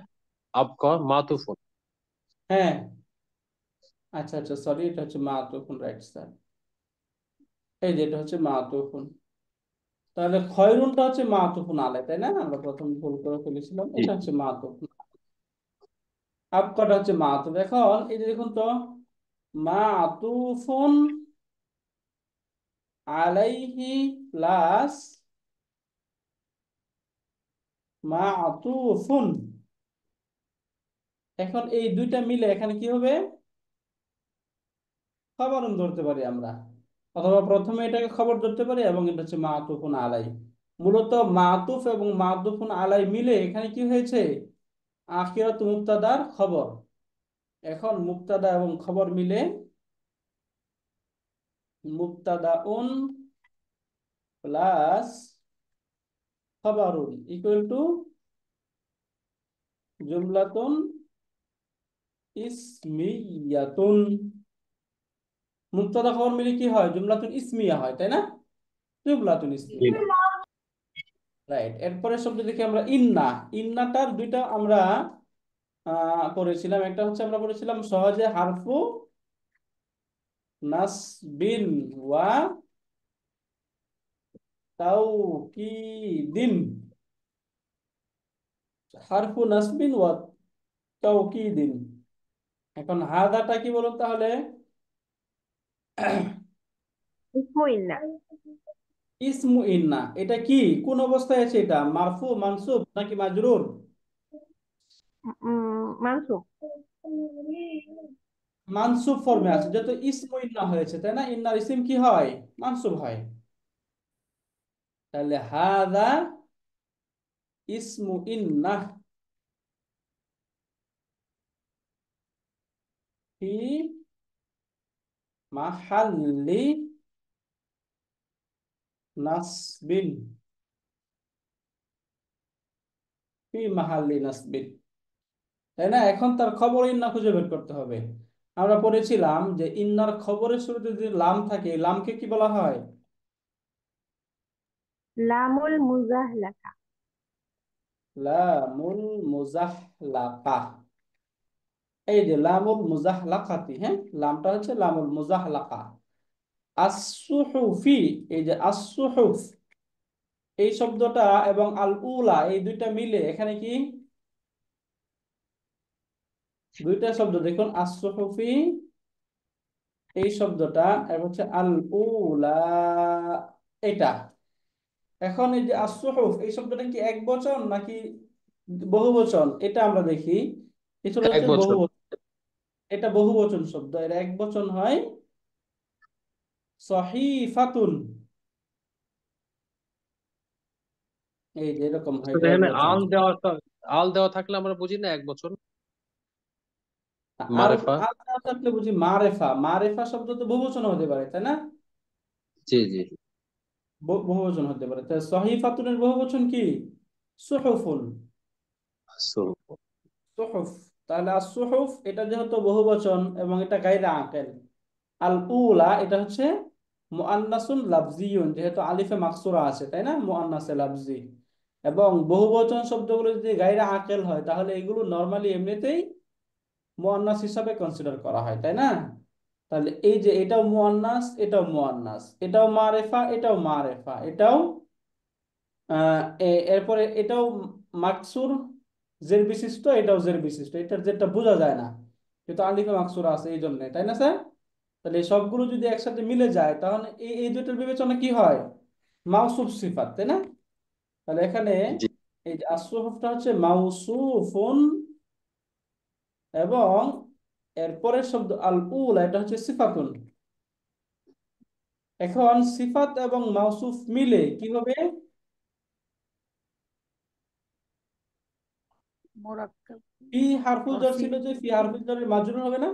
আবকা মাতুফুন। হ্যাঁ, আচ্ছা আচ্ছা সরি, এটা হচ্ছে মাতুফুন, রাইট স্যার। এই যে এটা হচ্ছে মাতুফুন, তাহলে খয়রুনটা হচ্ছে মাতুফুন আলাই, তাই না? আমরা প্রথম ভুল করে ফেলেছিলাম, জি। এটা হচ্ছে মাতুফুন, আবকাটা হচ্ছে মাতুফ। এখন এই যে দেখুন তো, মাতুফুন আলাইহি প্লাস মাতুফুন, এখন এই দুইটা মিলে এখানে কি হবে? খবরন ধরতে পারি আমরা, অথবা প্রথমে এটাকে খবর ধরতে পারি এবং এটা হচ্ছে মাতুফুন আলাই। মূলত মাতুফ এবং মাতুফুন আলাই মিলে এখানে কি হয়েছে? আখিরাত মুবতাদার খবর। এখন মুবতাদা এবং খবর মিলে মুবতাদাউন প্লাস খবরুন ইকুয়াল টু জুমলাতুন ইসমিয়াতুন। মুবতাদা খবর মিলে কি হয়? জুমলাতুন ইসমিয়া হয়, তাই না? জুমলাতুন জি। ইসমিয়া, রাইট। এরপরে শব্দ দেখি আমরা ইন্না, ইন্নাটার দুইটা আমরা পড়েছিলাম, একটা হচ্ছে আমরা পড়েছিলাম সহজে হারফু নাসবিন ওয়া তাওকিদিন। হারফু নাসবিন ওয়া তাওকিদিন। এখন হাদাটা কি বলুন তাহলে? ইসমু ইন্না। ইসমু ইন্না, এটা কি, কোন অবস্থায় আছে? এটা মারফু মানসুব নাকি মাজরুর? মানসুব। মানসুব ফর্মে আছে, যত ইসমু ইন্না হয়েছে, তাই না? ইন্নার ইসিম কি হয়? মানসুব হয়। তাহলে হাদা ইসমু ইন্না ফি মাহাল্লি নাসবিন। ফি মাহাল্লি নাসবিন, তাই না? এখন তার খবর ইন্না খুঁজে বের করতে হবে। আমরা পড়েছিলাম যে ইন্নার খবরের শুরুতে যদি লাম থাকে, লামকে কি বলা হয়? লামুল মুজাহলাকা। লামুল মুজাহলাকা। এই যে লামুল মুজাহলাকাতি, হ্যাঁ, লামটা হচ্ছে লামুল মুজাহলাকা। আসসুহুফি, এই যে আসসুহুফ এই শব্দটা এবং আল উলা এই দুইটা মিলে এখানে কি দুইটা শব্দ দেখুন, আসসুহুফি এই শব্দটা এবং হচ্ছে আল উলা এটা। এখন এই যে আসসুহুফ এই শব্দটা কি এক বচন নাকি বহু বচন, এটা আমরা দেখি। এটা এক হচ্ছে বহু বছর। বচন। এটা বহু বচন শব্দ, এর এক বচন হয় সহিফাতুন। এই যে এরকম হয়, এটা এক এখানে বচন। আল দেওয়া থাকলে আমরা বুঝি না এক বছর। আল মারেফা। আল না থাকলে বুঝি মারেফা। মারেফা শব্দ তো বহুবচন হতে পারে, তাই না? জি জি। বহুবচন হতে পারে। তাই সহিফাতুনের বহুবচন কি? সুহুফুন। সুহুফ। সুহুফ। তাহলে সুহুফ এটা যেহেতু বহুবচন এবং এটা গায়রে আকেল। আল উলা এটা হচ্ছে মুআন্নাসুন লাফজিয়ুন, যেহেতু আলিফে মাকসুরা আছে, তাই না? মুআন্নাসে লাফজি। এবং বহুবচন শব্দগুলো যদি গায়রে আকেল হয় তাহলে এগুলো নরমালি এমনিতেই মুআন্নাস হিসাবে কনসিডার করা হয়, তাই না? তাহলে এই যে এটাও মুআন্নাস, এটাও মুআন্নাস, এটাও মারেফা, এটাও মারেফা, এটাও এরপরে এটাও মাকসুর জের বিশিষ্ট, এটাও জের বিশিষ্ট। এটার যেটা বোঝা যায় না, কিন্তু আলিফে মাকসুর আছে এই জন্য, তাই না স্যার? তাহলে এই সবগুলো যদি একসাথে মিলে যায় তাহলে এই এই দুইটার বিবেচনা কি হয়? মাউসুফ সিফাত, তাই না? তাহলে এখানে জি। এই যে আসুফটা হচ্ছে মাউসুফুন, এবং এরপরের শব্দ আল উলা এটা হচ্ছে সিফাতুন। এখন সিফাত এবং মাউসুফ মিলে কি হবে? মুরাক্কাব। ফি হারফুল জার ওয়াসি। ছিল, যে ফি হারফুল জারের মাজরুর হবে না?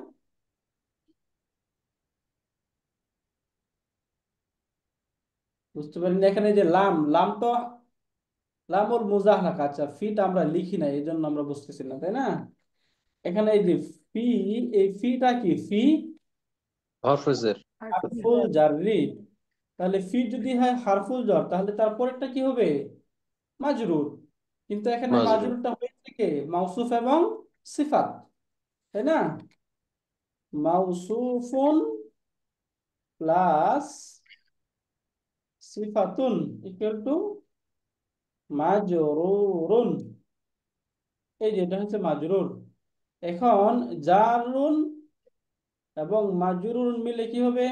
বুঝতে পারেন? এখানে যে লাম, লাম তো লামুল মুজাহলাকা। আচ্ছা, ফিটা আমরা লিখি না, এই জন্য আমরা বুঝতেছি না, তাই না? এখানে এই যে ফি, এই ফিটা কি? ফি হরফেজের। হারফুল জাররি। তাহলে ফি যদি হয় হারফুল জার তাহলে তারপরেরটা কি হবে? মাজরুর। কিন্তু এখানে মাজরুর। মাজরুরটা হয়েছে কি? মাউসুফ এবং সিফাত, তাই না? মাউসুফুন প্লাস সিফাতুন ইকুয়াল টু মাজরুরুন। এই যে এটা হচ্ছে মাজরুর। এখন জারুন এবং মাজরুরুন মিলে কি হবে?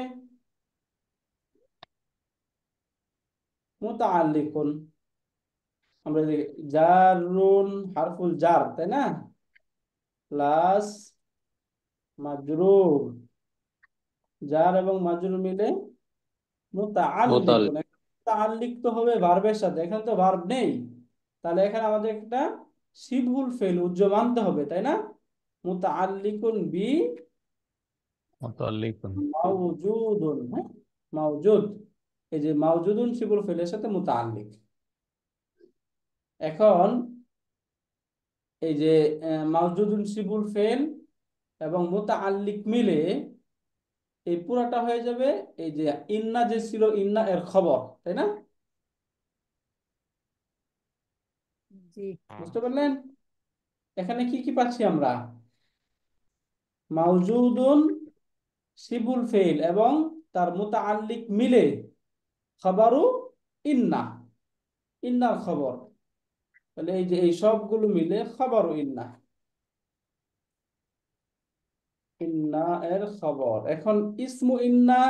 মুতাআল্লিকুন। আমরা যদি জারুন হারফুল জার, তাই না, প্লাস মাজরুর, জার এবং মাজরুর মিলে মুতাআল্লিকুন। মোতালেব। মুতাআল্লিক তো হবে ভার্বের সাথে, এখানে তো ভার্ব নেই। তাহলে এখানে আমাদের একটা শিবহুল ফেল উজ্জ মানতে হবে, তাই না? মুতাআল্লিকুন বি মুতাল্লিকুন। মাওজুদুন, হ্যাঁ, মাওজুদ। এই যে মাওজুদুন শিবুল ফেলের সাথে মুতাআল্লিক। এখন এই যে মাওজুদুন শিবুল ফেল এবং মুতাআল্লিক মিলে এই পুরাটা হয়ে যাবে এই যে ইন্না যে ছিল, ইন্না এর খবর, তাই না? জি। বুঝতে পারলেন? এখানে কি কি পাচ্ছি আমরা? মাউজুদুন, সিবুল ফেল এবং তার মুতাআল্লিক মিলে খাবারু ইন্না, ইন্নার খবর। তাহলে এই যে এই সবগুলো মিলে খাবারু ইন্না, ইন্না এর খবর। এখন ইসমু ইন্না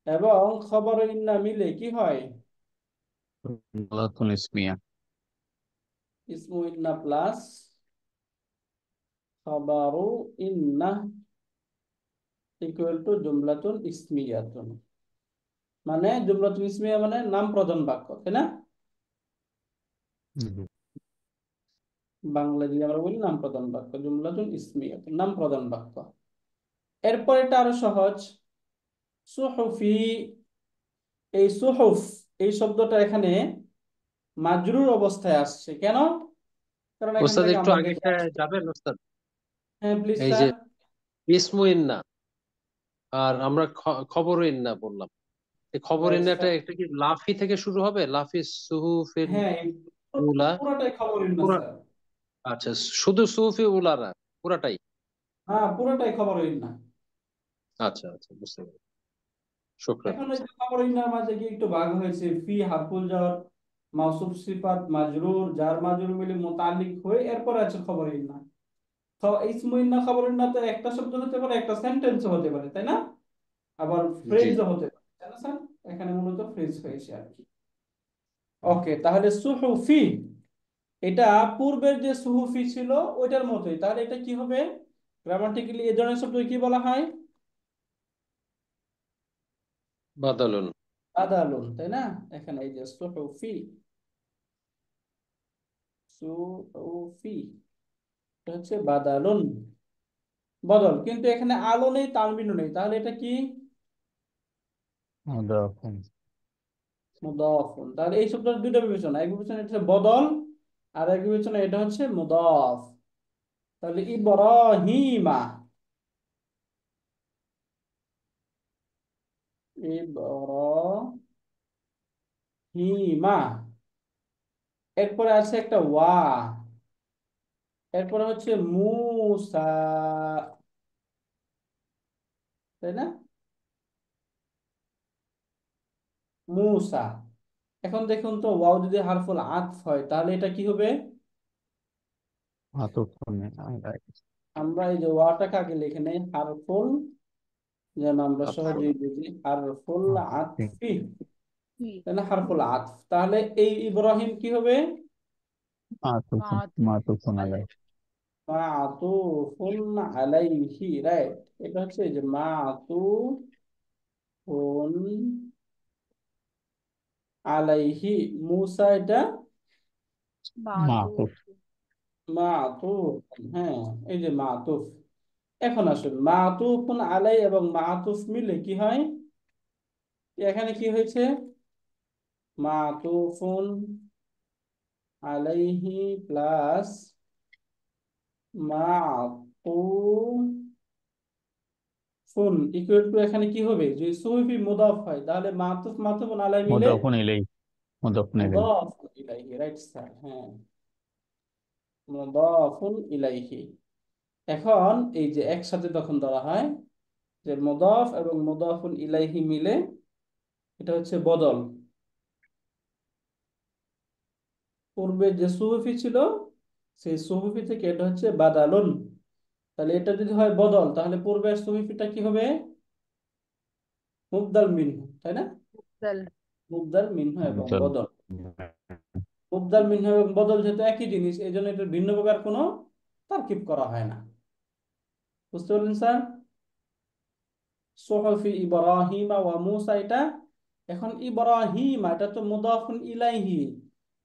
এবং খবর ইন্না মিলে কি হয়? জুমলাতুন ইসমিয়া। ইসমু ইন্না প্লাস খবরু ইন্না ইকুয়াল টু জুমলাতুন ইসমিয়াতুন। মানে জুমলাতুন ইসমিয়া মানে নাম প্রধান বাক্য, তাই না? হুম। বাংলা যদি আমরা বলি নাম প্রধান বাক্য, জুমলাতুন ইসমিয়াতুন নাম প্রধান বাক্য। এরপর এটা আরো সহজ, সুহুফি। এই সুহুফ এই শব্দটা এখানে মাজরুর অবস্থায় আসছে কেন? কারণ এখান ওস্তাদ থেকে একটু আমরা দেখে আগেরটা আসছি। যাবেন ওস্তাদ? হ্যাঁ প্লিজ এই স্যার। যে ইসমু ইন্না আর আমরা খবর ইন্না বললাম, এই খবর রাইট ইন্নাটা স্যার। একটা কি লাফি থেকে শুরু হবে? লাফি সুহুফিল হ্যাঁ উলা পুরোটাই খবর না পুরা? স্যার। আচ্ছা, শুধু সুহুফি উলা না, পুরাটাই? হ্যাঁ পুরোটাই খবর না। আচ্ছা আচ্ছা, বুঝতে পারছি। শুকরান। এখন ওই যে খবর ইন্নার মাঝে কি একটু ভাগ হয়েছে, ফি হারফুল জার, মাউসুফ সিফাত, মাজরুর, জার মাজরুর মিলে মুতাল্লিক হয়ে এরপর আছে খবর ইন্না। ইসমু ইন্না খবর ইন্না তো একটা শব্দ হতে পারে, একটা সেন্টেন্সও হতে পারে, তাই না? আবার জি ফ্রেজও জি। হতে পারে, তাই না স্যার? এখানে মূলত ফ্রেজ হয়েছে আর কি। ওকে, তাহলে সুহুফি এটা পূর্বের যে সুহুফি ছিল ওইটার মতোই। তাহলে এটা কি হবে গ্রামাটিক্যালি? এই ধরনের শব্দ কি বলা হয়? বাদালুন। আদালুন, তাই না? এখানে এই যে সুহুফি, সুহুফি এটা হচ্ছে বাদালুন, বদল। কিন্তু এখানে আলো নেই, তানবিনও নেই, তাহলে এটা কি? মুদাফুন। মুদাফুন। তাহলে এই শব্দের দুইটা বিবেচনা, এক বিবেচনা এটা হচ্ছে বদল, আর এক বিবেচনা এটা হচ্ছে মুদাফ। তাহলে ইব্রাহিমা, ইব্রাহিমা, এরপরে আছে একটা ওয়া, এরপরে হচ্ছে মুসা, তাই না? মুসা। এখন দেখুন তো, ওয়াও যদি হারফুল আতফ হয় তাহলে এটা কি হবে? আতুফুন। আমরা এই যে ওয়াটাকে আগে লিখে নেই, হারফুল, যেন আমরা আতফুন। সহজেই বুঝি, হারফুল আতুফিন। আতফি, তাই না? হারফুল আতফ। তাহলে এই ইব্রাহিম কি হবে? আতুফুন। মাতুফুন আলাই। মাতুফুন আলাইহি, রাইট। এটা হচ্ছে এই যে মাতুফুন আলাইহি। মুসা এটা মাতুফ। মাতুফ, হ্যাঁ এই যে মাতুফ। এখন আসুন, মাতুফুন আলাই এবং মাতুফ মিলে কি হয়? এখানে কি হয়েছে? মাতুফুন আলাইহি প্লাস মাতুফুন ইকুয়াল টু, এখানে কি হবে? যদি সুফি মুদাফ হয় তাহলে মাতুফ মাতুফুন আলাই মিলে মুদাফুন ইলাই। মুদাফুন ইলাই। মুদাফুন ইলাইহি, রাইট স্যার, হ্যাঁ মুদাফুন ইলাইহি। এখন এই যে একসাথে তখন ধরা হয় যে মুদাফ এবং মুদাফুন ইলাইহি মিলে এটা হচ্ছে বদল। পূর্বে যে সুহুফি ছিল সেই সুহুফি থেকে এটা হচ্ছে বাদালুন। তাহলে এটা যদি হয় বদল, তাহলে পূর্বের সুহুফিটা কি হবে? মুবদাল মিনহু, তাই না? মুবদাল মিনহু এবং মুদাল। বদল। মুবদাল মিনহু এবং বদল যেহেতু একই জিনিস, এই জন্য এটা ভিন্ন প্রকার কোনো তারকিব করা হয় না। বুঝতে পারলেন স্যার? সুহুফি ইব্রাহিমা ওয়া মুসা এটা। এখন ইব্রাহিমা এটা তো মুদাফুন ইলাইহি,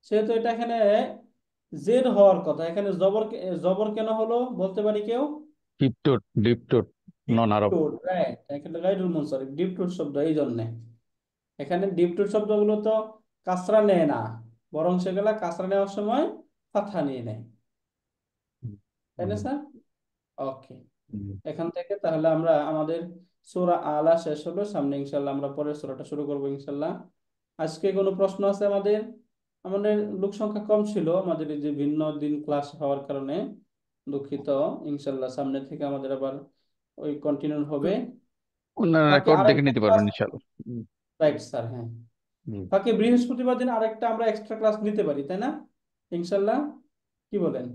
সেহেতু এটা এখানে জের হওয়ার কথা। এখানে জবর, জবর কেন হলো বলতে পারি কেউ? ডিপটোট। ডিপটোট। নন আরব। ডিপটোট, রাইট। এখানে গাইরুল মুনসারিফ ডিপটোট শব্দ, এই জন্যে এখানে ডিপটোট শব্দগুলো তো কাসরা নেয় না, বরং সেগুলা কাসরা নেওয়ার সময় ফাতহা নিয়ে নেয়, তাই না স্যার? ওকে, এখান থেকে তাহলে আমরা আমাদের সূরা আলা শেষ হলো। সামনে ইনশাল্লাহ আমরা পরের সূরাটা শুরু করবো ইনশাল্লাহ। আজকে কোনো প্রশ্ন আছে আমাদের? আমাদের লোক সংখ্যা কম ছিল, আমাদের এই যে ভিন্ন দিন ক্লাস হওয়ার কারণে দুঃখিত। ইনশাল্লাহ সামনে থেকে আমাদের আবার ওই কন্টিনিউ হবে। ওনারা বাকি রেকর্ড দেখে আরেকটা নিতে ক্লাস, পারবেন ইনশাল্লাহ। রাইট স্যার, হ্যাঁ। জি। বাকি বৃহস্পতিবার দিন আরেকটা আমরা এক্সট্রা ক্লাস নিতে পারি, তাই না? ইনশাল্লাহ, কি বলেন?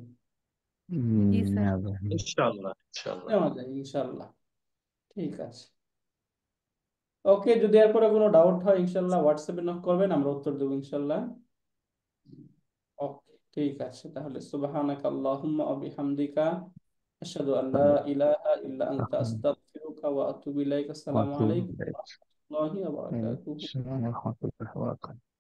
জি স্যার। ইনশাআল্লাহ ইনশাআল্লাহ। নেওয়া যায় ইনশাল্লাহ। ঠিক আছে, ওকে। যদি এরপরে কোনো ডাউট হয় ইনশাল্লাহ হোয়াটসঅ্যাপে নক করবেন, আমরা উত্তর দেবো ইনশাল্লাহ। ওকে, ঠিক আছে। তাহলে সুবহানাকা আল্লাহুম্মা ওয়া বিহামদিকা আশহাদু আল্লা ইলাহা ইল্লা আনতা আস্তাগফিরুকা ওয়া আতুবু ইলাইক। আসসালামু আলাইকুম ওয়া রাহমাতুল্লাহি ওয়া বারাকাতুহু। আসসালামু আলাইকুম ওয়া রাহমাতুল্লাহি ওয়া বারাকাতুহু।